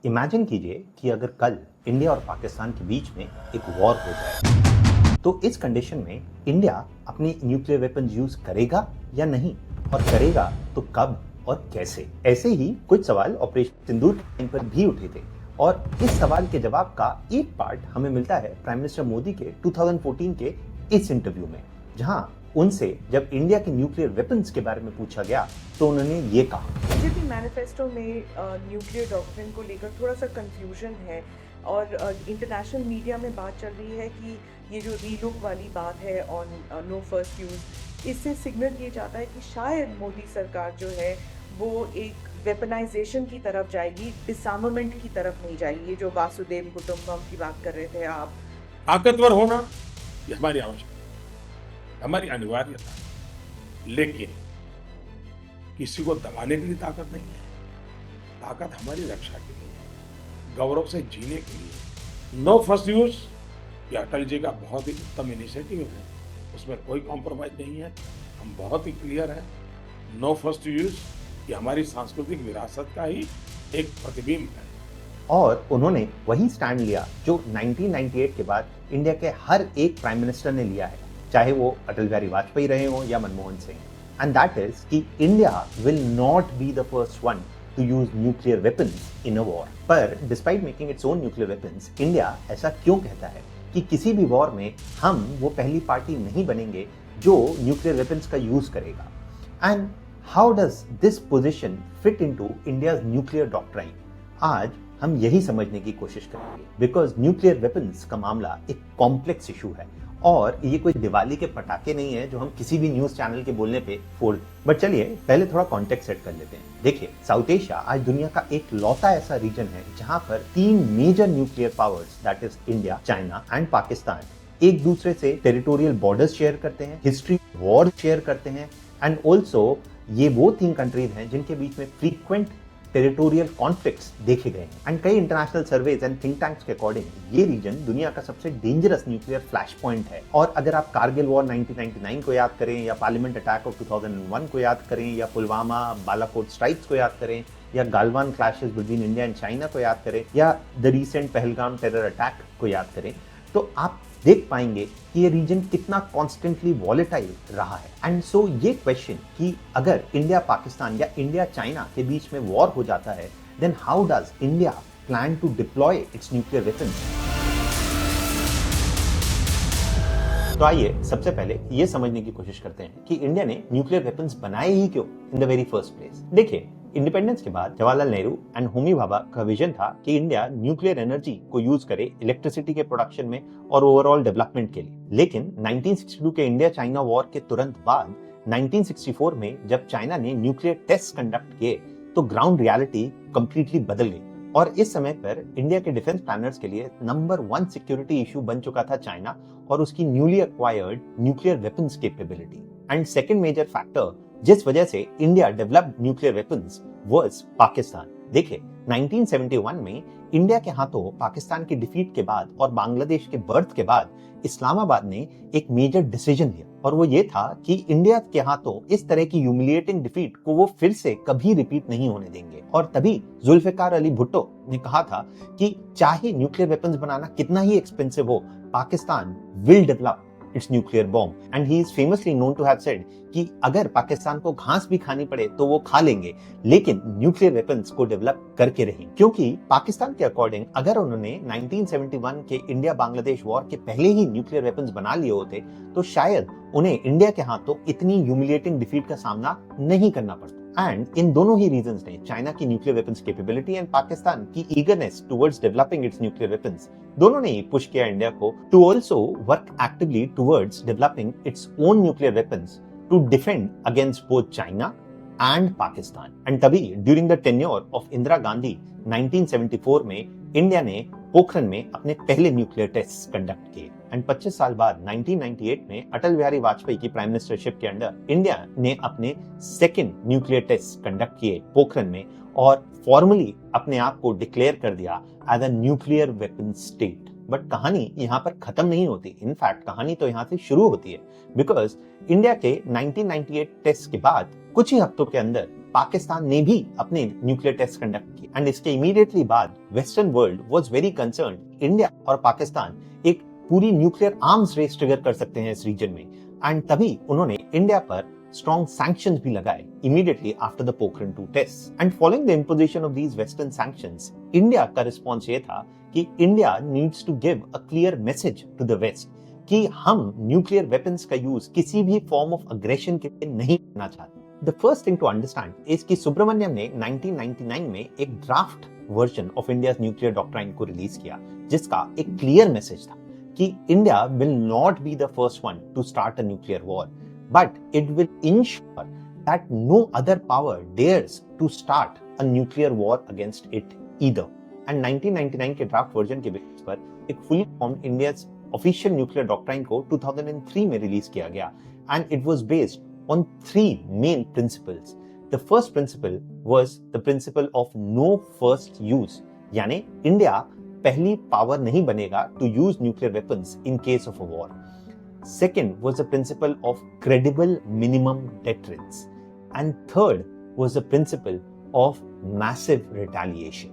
Imagine कीजिए कि अगर कल इंडिया और पाकिस्तान के बीच में एक वॉर हो जाए तो इस कंडीशन में इंडिया अपने न्यूक्लियर वेपन्स यूज करेगा या नहीं, और करेगा तो कब और कैसे। ऐसे ही कुछ सवाल ऑपरेशन सिंदूर के टाइम पर भी उठे थे और इस सवाल के जवाब का एक पार्ट हमें मिलता है प्राइम मिनिस्टर मोदी के 2014 के इस इंटरव्यू में, जहां उनसे जब इंडिया के न्यूक्लियर वेपन्स के बारे में पूछा गया तो उन्होंने ये कहा। बीजेपी मैनिफेस्टो में न्यूक्लियर डॉक्ट्रिन को लेकर थोड़ा सा कंफ्यूजन है और इंटरनेशनल मीडिया में बात चल रही है कि ये जो रीलुक वाली बात है ऑन नो फर्स्ट यूज़, इससे सिग्नल ये जाता है कि शायद मोदी सरकार जो है वो एक वेपनाइजेशन की तरफ जाएगी, डिसआर्मामेंट की तरफ नहीं जाएगी। ये जो वासुदेव कुटुंबकम की बात कर रहे थे आप। ताकतवर होना ये हमारी आवश्यकता, हमारी अनिवार्यता है। लेकिन किसी को दबाने के लिए ताकत नहीं है। ताकत हमारी रक्षा के लिए, गौरव से जीने के लिए। नो फर्स्ट यूज ये अटल जी का बहुत ही उत्तम इनिशिएटिव है, उसमें कोई कॉम्प्रोमाइज नहीं है। हम बहुत ही क्लियर है। नो फर्स्ट यूज ये हमारी सांस्कृतिक विरासत का ही एक प्रतिबिंब है। और उन्होंने वही स्टैंड लिया जो 1998 के बाद इंडिया के हर एक प्राइम मिनिस्टर ने लिया है, चाहे वो अटल बिहारी वाजपेयी रहे हों या Manmohan Singh. And that is कि India will not be the first one to use nuclear weapons in a war. पर despite making its own nuclear weapons, India ऐसा क्यों कहता है कि किसी भी वॉर में हम वो पहली पार्टी नहीं बनेंगे जो न्यूक्लियर वेपन्स का यूज करेगा। And how does this position fit into India's nuclear doctrine? आज हम यही समझने की कोशिश करेंगे, बिकॉज न्यूक्लियर वेपन्स का मामला एक कॉम्प्लेक्स इशू है और ये कोई दिवाली के पटाखे नहीं है जो हम किसी भी न्यूज चैनल के बोलने पे फोड़। बट चलिए पहले थोड़ा कॉन्टेक्स्ट सेट कर लेते हैं। देखिए, साउथ एशिया आज दुनिया का एक लौता ऐसा रीजन है जहां पर तीन major nuclear powers, that is India, China and Pakistan, एक दूसरे से टेरिटोरियल बॉर्डर्स शेयर करते हैं, हिस्ट्री वॉर शेयर करते हैं, एंड ऑल्सो ये वो तीन कंट्रीज हैं जिनके बीच में फ्रीक्वेंट टेरिटोरियल कॉन्फ्लिक्ट्स देखे गए हैं। एंड कई international surveys and think tanks के अकॉर्डिंग ये रीजन दुनिया का सबसे डेंजरस न्यूक्लियर फ्लैश पॉइंट है। और अगर आप कारगिल वॉर 1999 को याद करें, या पार्लियामेंट अटैक ऑफ 2001 को याद करें, या पुलवामा बालाकोट स्ट्राइक्स को याद करें, या Galwan clashes between India and China को याद करें, या the recent Pahalgam terror attack को याद करें, तो आप देख पाएंगे कि ये रीजन कितना कॉन्स्टेंटली वॉलेटाइल रहा है। एंड सो ये क्वेश्चन कि अगर इंडिया पाकिस्तान या इंडिया चाइना के बीच में वॉर हो जाता है, then how does India plan to deploy its nuclear weapons? तो आइए सबसे पहले ये समझने की कोशिश करते हैं कि इंडिया ने न्यूक्लियर वेपन्स बनाए ही क्यों in the very first place. देखिए, इंडिपेंडेंस के बाद जवाहरलाल नेहरू एंड होमी भाभा का विजन था कि इंडिया न्यूक्लियर एनर्जी को यूज करे इलेक्ट्रिसिटी के प्रोडक्शन में और ओवरऑल डेवलपमेंट के लिए। लेकिन 1962 के इंडिया चाइना वॉर के तुरंत बाद 1964 में जब चाइना ने न्यूक्लियर टेस्ट कंडक्ट किए तो ग्राउंड रियलिटी कंप्लीटली बदल गई। और इस समय पर इंडिया के डिफेंस प्लानर्स के लिए नंबर 1 सिक्योरिटी इशू बन चुका था चाइना और उसकी newly acquired nuclear weapons capability. And second major factor जिस वजह से India developed nuclear weapons was Pakistan. देखिए, 1971 में इंडिया के हाथों पाकिस्तान की डिफीट के बाद और बांग्लादेश के बर्थ के बाद इस्लामाबाद ने एक मेजर डिसीजन लिया, और वो ये था कि इंडिया के हाथों इस तरह की ह्यूमिलिएटिंग डिफीट को वो फिर से कभी रिपीट नहीं होने देंगे। और तभी जुल्फिकार अली भुट्टो ने कहा था कि चाहे न्यूक्लियर वेपन्स बनाना कितना ही एक्सपेंसिव हो, Pakistan will develop its nuclear bomb. And he is famously known to have said कि अगर पाकिस्तान को घास भी खानी पड़े तो वो खा लेंगे, लेकिन न्यूक्लियर वेपन्स को डेवलप करके रहेंगे। क्योंकि पाकिस्तान के अकॉर्डिंग अगर उन्होंने 1971 के इंडिया बांग्लादेश वॉर के पहले ही न्यूक्लियर वेपन्स बना लिए होते तो शायद उन्हें इंडिया के हाथों इतनी ह्यूमिलिएटिंग डिफीट का सामना नहीं करना पड़ता। एंड इन दोनों ही रीजंस ने, चाइना की nuclear weapons capability and Pakistan की eagerness towards developing its nuclear weapons, दोनों ने ही पुश किया इंडिया को to also work actively towards developing its own nuclear weapons to defend against both China and Pakistan. And तभी during the tenure of Indira Gandhi 1974 में India ने पोखरण में अपने पहले न्यूक्लियर टेस्ट कंडक्ट किए। एंड 25 साल बाद 1998 में अटल बिहारी वाजपेयी की प्राइम मिनिस्टरशिप के अंडर इंडिया ने अपने सेकेंड न्यूक्लियर टेस्ट कंडक्ट किए पोखरण में और फॉर्मली अपने आप को डिक्लेयर कर दिया as a nuclear weapon state. But कहानी यहाँ पर खत्म नहीं होती। इनफैक्ट कहानी तो यहाँ से शुरू होती है, बिकॉज इंडिया के 1998 टेस्ट के बाद कुछ ही हफ्तों के अंदर पाकिस्तान ने भी अपने न्यूक्लियर टेस्ट कंडक्ट किए एंड इसके इमीडिएटली बाद western world was very concerned India और पाकिस्तान एक पूरी न्यूक्लियर आर्म्स रेस ट्रिगर कर सकते हैं इस रीजन में। एंड तभी उन्होंने इंडिया पर strong sanctions भी लगाए immediately after the Pokhran 2 tests. And following the imposition of these Western sanctions, India का response ये था कि India needs to give a clear message to the West कि हम nuclear weapons का use किसी भी form of aggression के लिए नहीं करना चाहते। The first thing to understand is कि सुब्रमण्यम ने 1999 में एक draft version of India's nuclear doctrine को रिलीज किया, जिसका एक clear message था कि India will not be the first one to start a nuclear war, but it will ensure that no other power dares to start a nuclear war against it either. And 1999 के draft version के basis पर एक fully formed India's official nuclear doctrine को 2003 में release किया गया and it was based on three main principles. The first principle was the principle of no first use, यानी India पहली पावर नहीं बनेगा to use nuclear weapons in case of a war. Second was the principle of credible minimum deterrence. And third was the principle of massive retaliation.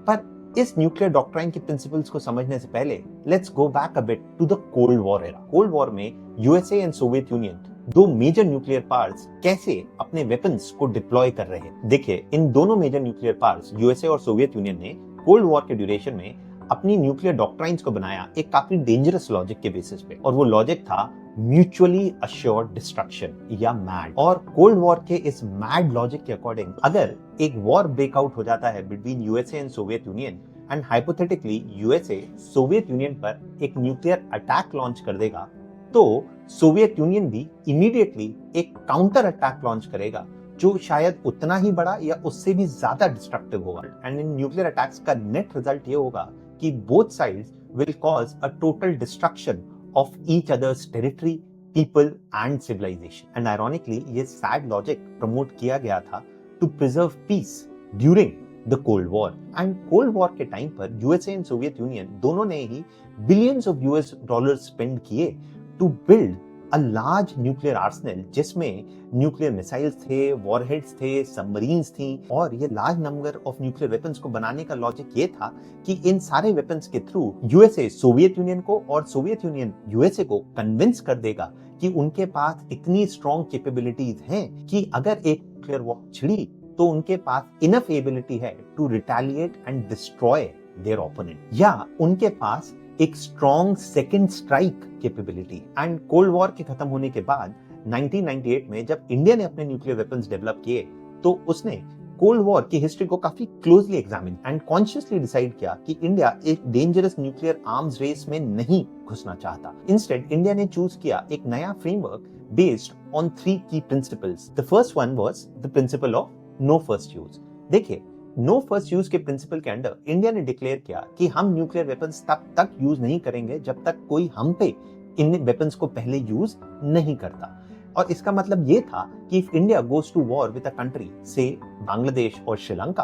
पर इस nuclear doctrine के principles को समझने से पहले let's go back a bit to the cold war era. Cold war में USA and Soviet Union, दो major nuclear powers, कैसे अपने वेपन्स को डिप्लॉय कर रहे हैं। देखिए, इन दोनों मेजर न्यूक्लियर पावर्स यूएसए और सोवियत यूनियन ने कोल्ड वॉर के ड्यूरेशन में अपनी न्यूक्लियर डॉक्ट्राइन्स को बनाया एक काफी डेंजरस लॉजिक के बेसिस पे, और वो लॉजिक था म्यूचुअली अश्योर्ड डिस्ट्रक्शन या मैड। और कोल्ड वॉर के इस मैड लॉजिक के अकॉर्डिंग अगर एक वॉर ब्रेकआउट हो जाता है between USA and Soviet union and hypothetically USA Soviet union पर एक न्यूक्लियर अटैक लॉन्च कर देगा, तो सोवियत यूनियन भी इमीडिएटली एक काउंटर अटैक लॉन्च करेगा जो शायद उतना ही बड़ा या उससे भी ज्यादा डिस्ट्रक्टिव होगा। एंड इन न्यूक्लियर अटैक्स का नेट रिजल्ट ये होगा कि both sides will cause a total destruction of each other's territory, people and civilization. And ironically, ये sad logic promote किया गया था to preserve peace during the Cold War. And Cold War के time पर USA and Soviet Union दोनों ने ही billions of US dollars spend किए to build a large nuclear arsenal जिसमें न्यूक्लियर मिसाइल्स थे, वॉरहेड्स थे, सबमरीन्स थी, और ये large number of nuclear weapons को बनाने का लॉजिक ये था कि इन सारे वेपन्स के थ्रू यूएसए सोवियत यूनियन को और सोवियत यूनियन यूएसए को कन्विंस कर देगा कि उनके पास इतनी स्ट्रॉन्ग कैपेबिलिटीज हैं कि अगर एक न्यूक्लियर वॉर छिड़ी तो उनके पास इनफ एबिलिटी है to retaliate and destroy their opponent, या उनके पास एक strong second strike capability. And cold war के खत्म होने के बाद 1998 में जब इंडिया ने अपने न्यूक्लियर वेपन्स डेवलप किए, तो उसने कोल्ड वॉर की हिस्ट्री को काफी closely examine and consciously decide किया कि इंडिया एक डेंजरस न्यूक्लियर आर्म्स रेस में नहीं घुसना चाहता। इंस्टेड इंडिया ने चूज किया एक नया framework based on three key principles. The first one was the principle of no first use. देखिए, नो फर्स्ट यूज के प्रिंसिपल के अंडर इंडिया ने डिक्लेयर किया कि हम न्यूक्लियर वेपन्स तब तक यूज नहीं करेंगे जब तक कोई हम पे इन वेपन्स को पहले यूज नहीं करता। और इसका मतलब ये था कि if India goes to war with a country से बांग्लादेश और श्रीलंका,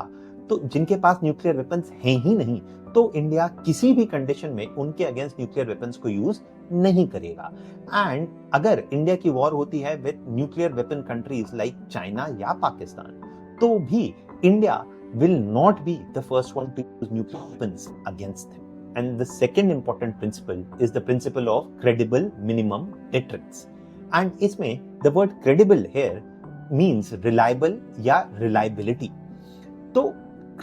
तो जिनके पास न्यूक्लियर वेपन्स हैं ही नहीं, तो इंडिया किसी भी कंडीशन में उनके अगेंस्ट न्यूक्लियर वेपन्स को यूज नहीं करेगा। एंड अगर इंडिया की वॉर होती है with nuclear weapon countries like China या पाकिस्तान, तो भी India will not be the first one to use nuclear weapons against them. And the second important principle is the principle of credible minimum deterrence. And इसमें the word credible here means reliable या reliability. तो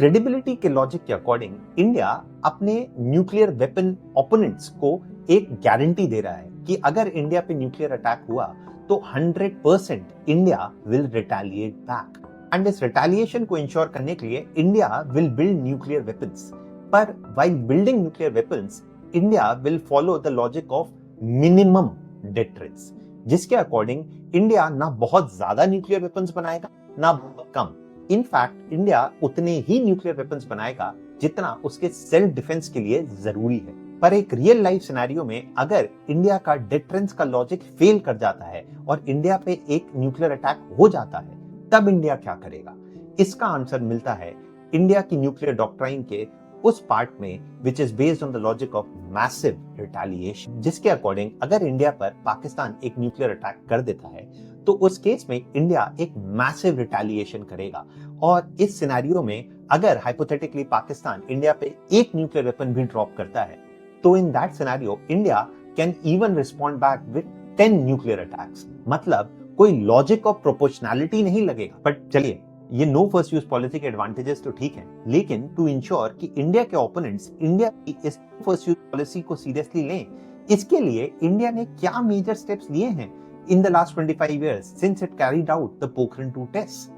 credibility के logic के according India अपने nuclear weapon opponents को एक guarantee दे रहा है कि अगर इंडिया पे न्यूक्लियर अटैक हुआ तो 100% India will retaliate back. And इस रिटेलिएशन को इंश्योर करने के लिए India will build nuclear weapons, पर while building nuclear weapons India will follow the logic of minimum deterrence, जिसके अकॉर्डिंग इंडिया ना बहुत ज्यादा न्यूक्लियर वेपन्स बनाएगा ना बहुत कम। इनफैक्ट इंडिया उतने ही न्यूक्लियर वेपन्स बनाएगा जितना उसके सेल्फ डिफेंस के लिए जरूरी है। पर एक रियल लाइफ सिनेरियो में अगर इंडिया का डिटरेंस का लॉजिक फेल कर जाता है और इंडिया पे एक न्यूक्लियर अटैक हो जाता है, तब इंडिया क्या करेगा? इसका आंसर मिलता है इंडिया की न्यूक्लियर डॉक्ट्राइन के उस पार्ट में which is based on the logic of massive retaliation, जिसके अकॉर्डिंग अगर इंडिया पर पाकिस्तान एक न्यूक्लियर अटैक कर देता है तो उस केस में इंडिया एक मैसिव रिटेलिएशन करेगा। और इस सिनेरियो में अगर हाइपोथेटिकली पाकिस्तान इंडिया पे एक न्यूक्लियर वेपन भी ड्रॉप करता है तो in that scenario India can even respond back with 10 nuclear attacks. मतलब कोई लॉजिक ऑफ प्रोपोर्शनैलिटी नहीं लगेगा। बट चलिए, ये नो फर्स्ट यूज पॉलिसी के एडवांटेजेस तो ठीक है, लेकिन टू इंश्योर कि इंडिया के ओपोनेंट्स इंडिया की इस फर्स्ट यूज पॉलिसी को सीरियसली लें, इसके लिए इंडिया ने क्या मेजर स्टेप्स लिए हैं in the last 25 years since it carried out the Pokhran 2 test.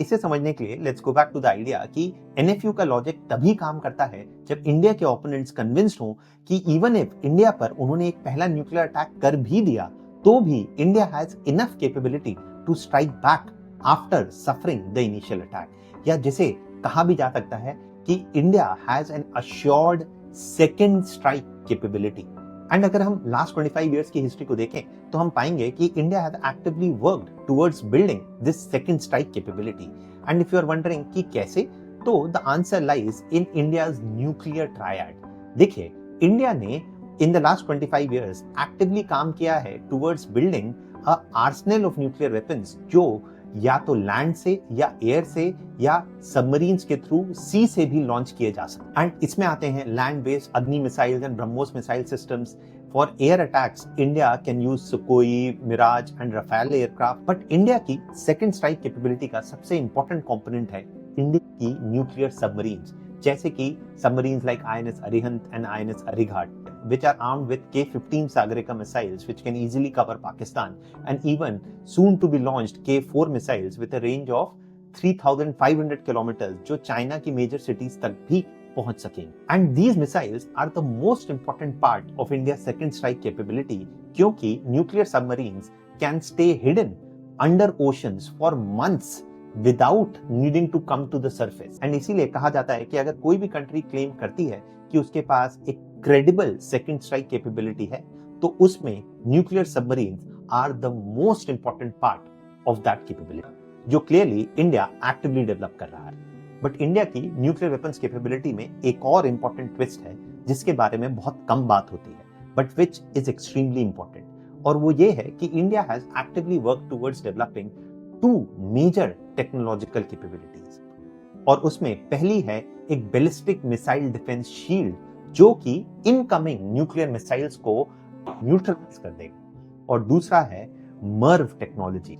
इसे समझने के लिए let's go back to the idea कि एनएफयू का लॉजिक तभी काम करता है जब इंडिया के ओपोनेंट्स कन्विंस्ड हो कि इवन इफ इंडिया पर उन्होंने एक पहला न्यूक्लियर अटैक कर भी दिया तो भी India has enough capability to strike back after suffering the initial attack, या जिसे कहा भी जा सकता है कि India has an assured second strike capability. And अगर हम लास्ट 25 इयर्स की हिस्ट्री को देखें तो हम पाएंगे कि India has actively worked towards building this second strike capability. And if you are wondering कि कैसे, तो the answer lies in India's nuclear triad. देखिए, इंडिया ने in the last 25 years actively काम किया है towards building a arsenal of nuclear weapons, जो या तो लैंड से या एयर से या सबमरीन्स के थ्रू सी से भी लॉन्च किए जा सकते हैं। एंड इसमें आते हैं land based Agni missiles and BrahMos missile systems. For air attacks India can use Sukhoi, Mirage and Rafale aircraft. But India की सेकंड स्ट्राइक कैपेबिलिटी का सबसे इंपॉर्टेंट कंपोनेंट है इंडिया की न्यूक्लियर सबमरीन्स, जैसे कि submarines like INS Arihant and INS Arighaat, which are armed with K-15 Sagarika missiles which can easily cover Pakistan, and even soon to be launched K-4 missiles with a range of 3,500 kilometers, जो China की major cities तक भी पहुंच सकेंगे। And these missiles are the most important part of India's second strike capability, क्योंकि nuclear submarines can stay hidden under oceans for months without needing to come to the surface। And इसीलिए कहा जाता है कि अगर कोई भी कंट्री क्लेम करती है कि उसके पास एक क्रेडिबल सेकंड स्ट्राइक कैपेबिलिटी है तो उसमें nuclear submarines are the most important part of that capability, जो क्लियरली इंडिया एक्टिवली डेवलप कर रहा है। बट इंडिया की न्यूक्लियर वेपन्स कैपेबिलिटी में एक और इंपॉर्टेंट ट्विस्ट है जिसके बारे में बहुत कम बात होती है, but which is extremely important, और वो ये है कि India has actively work towards developing 2 major technological capabilities. और उसमें पहली है एक बैलिस्टिक मिसाइल डिफेंस शील्ड, जो कि इनकमिंग न्यूक्लियर मिसाइल्स को न्यूट्रलाइज कर देगा, और दूसरा है Merv technology,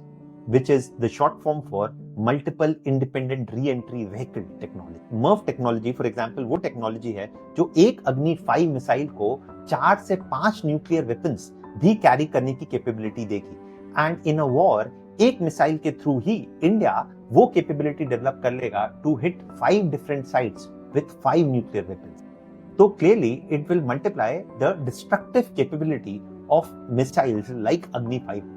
which is the short form for multiple independent re-entry vehicle technology। Merv technology for example वो टेक्नोलॉजी है जो एक अग्नि 5 मिसाइल को 4 से 5 न्यूक्लियर वेपन्स भी कैरी करने की कैपेबिलिटी देगी। एंड इन अ वॉर एक मिसाइल के थ्रू ही इंडिया वो कैपेबिलिटी डेवलप कर लेगा to hit 5 different sites with 5 nuclear weapons. तो clearly it will multiply the destructive capability of missiles like Agni 5।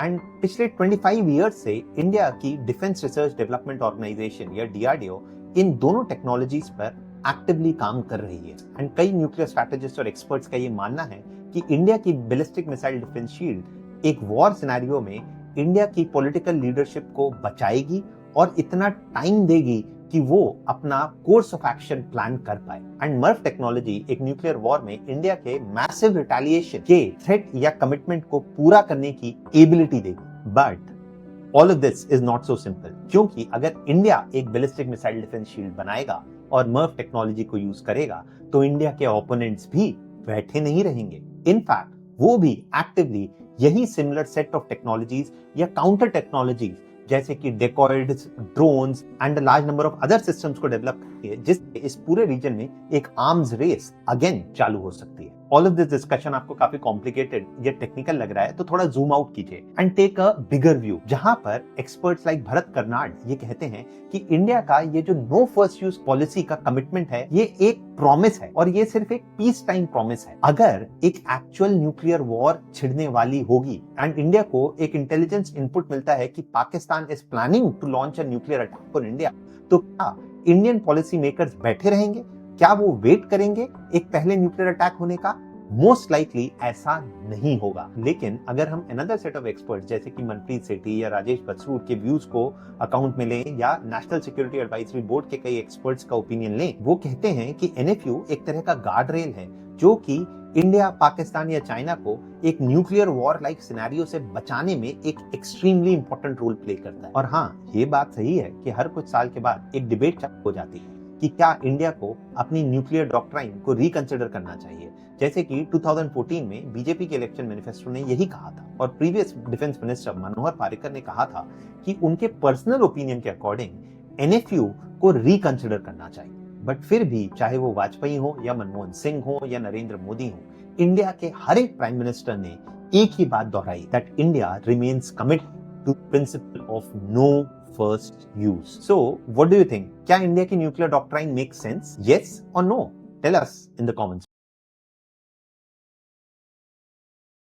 And पिछले 25 इयर्स से इंडिया की डिफेंस रिसर्च डेवलपमेंट ऑर्गेनाइजेशन या DRDO इन दोनों टेक्नोलॉजीज पर एक्टिवली काम कर रही है। एंड कई न्यूक्लियर स्ट्रैटेजिस्ट और एक्सपर्ट्स का ये मानना है कि इंडिया की बैलिस्टिक मिसाइल डिफेंस शील्ड एक वॉर सिनेरियो में इंडिया की पॉलिटिकल लीडरशिप को बचाएगी और इतना टाइम देगी कि वो अपना कोर्स ऑफ एक्शन प्लान कर पाए। एंड मर्व टेक्नोलॉजी एक न्यूक्लियर वॉर में इंडिया के मैसिव रिटेलिएशन के थ्रेट या कमिटमेंट को पूरा करने की एबिलिटी देगी। But all of this is not so simple, क्योंकि अगर इंडिया एक बैलिस्टिक मिसाइल डिफेंस शील्ड बनाएगा और मर्व टेक्नोलॉजी को यूज करेगा तो इंडिया के ओपोनेंट्स भी बैठे नहीं रहेंगे। इनफैक्ट वो भी एक्टिवली यही सिमिलर सेट ऑफ टेक्नोलॉजीज या काउंटर टेक्नोलॉजीज जैसे कि decoys, drones and large number of other systems को डेवलप करके जिससे इस पूरे रीजन में एक आर्म्स रेस अगेन चालू हो सकती है। ऑल ऑफ दिस डिस्कशन आपको काफी कॉम्प्लिकेटेड या टेक्निकल लग रहा है तो थोड़ा जूम आउट कीजिए and take a bigger view, जहां पर एक्सपर्ट्स लाइक भरत कर्नाड ये कहते हैं कि इंडिया का ये जो नो फर्स्ट यूज पॉलिसी का कमिटमेंट है ये एक प्रॉमिस है और ये सिर्फ एक पीस टाइम प्रॉमिस है। अगर एक एक्चुअल न्यूक्लियर वॉर छिड़ने वाली होगी एंड इंडिया को एक इंटेलिजेंस इनपुट मिलता है कि Pakistan is planning to launch a nuclear attack on India, तो क्या इंडियन पॉलिसी मेकर्स बैठे रहेंगे? क्या वो वेट करेंगे एक पहले न्यूक्लियर अटैक होने का? मोस्ट लाइकली ऐसा नहीं होगा। लेकिन अगर हम अनदर सेट ऑफ एक्सपर्ट जैसे कि मनप्रीत सेठी या राजेश बसरूर के व्यूज को अकाउंट में लें या नेशनल सिक्योरिटी एडवाइजरी बोर्ड के कई एक्सपर्ट्स का ओपिनियन लें, वो कहते हैं कि एनएफयू एक तरह का गार्ड रेल है जो कि इंडिया, पाकिस्तान या चाइना को एक न्यूक्लियर वॉर लाइक सिनेरियो से बचाने में एक एक्सट्रीमली इंपॉर्टेंट रोल प्ले करता है। और हाँ, ये बात सही है कि हर कुछ साल के बाद एक डिबेट चालू हो जाती है कि क्या इंडिया को अपनी न्यूक्लियर डॉक्ट्राइन को रिकंसिडर करना चाहिए, जैसे कि 2014 में बीजेपी के इलेक्शन मैनिफेस्टो ने यही कहा था और प्रीवियस डिफेंस मिनिस्टर मनोहर पारिकर ने कहा था कि उनके पर्सनल ओपिनियन के अकॉर्डिंग एनएफयू को रिकंसिडर करना चाहिए। बट फिर भी चाहे वो वाजपेयी हो या मनमोहन सिंह हो या नरेंद्र मोदी हो, इंडिया के हर एक प्राइम मिनिस्टर ने एक ही बात दोहराई, that India remains committed to principle of no first use. So what do you think? क्या इंडिया की nuclear doctrine make sense? Yes और no? Tell us in the comments.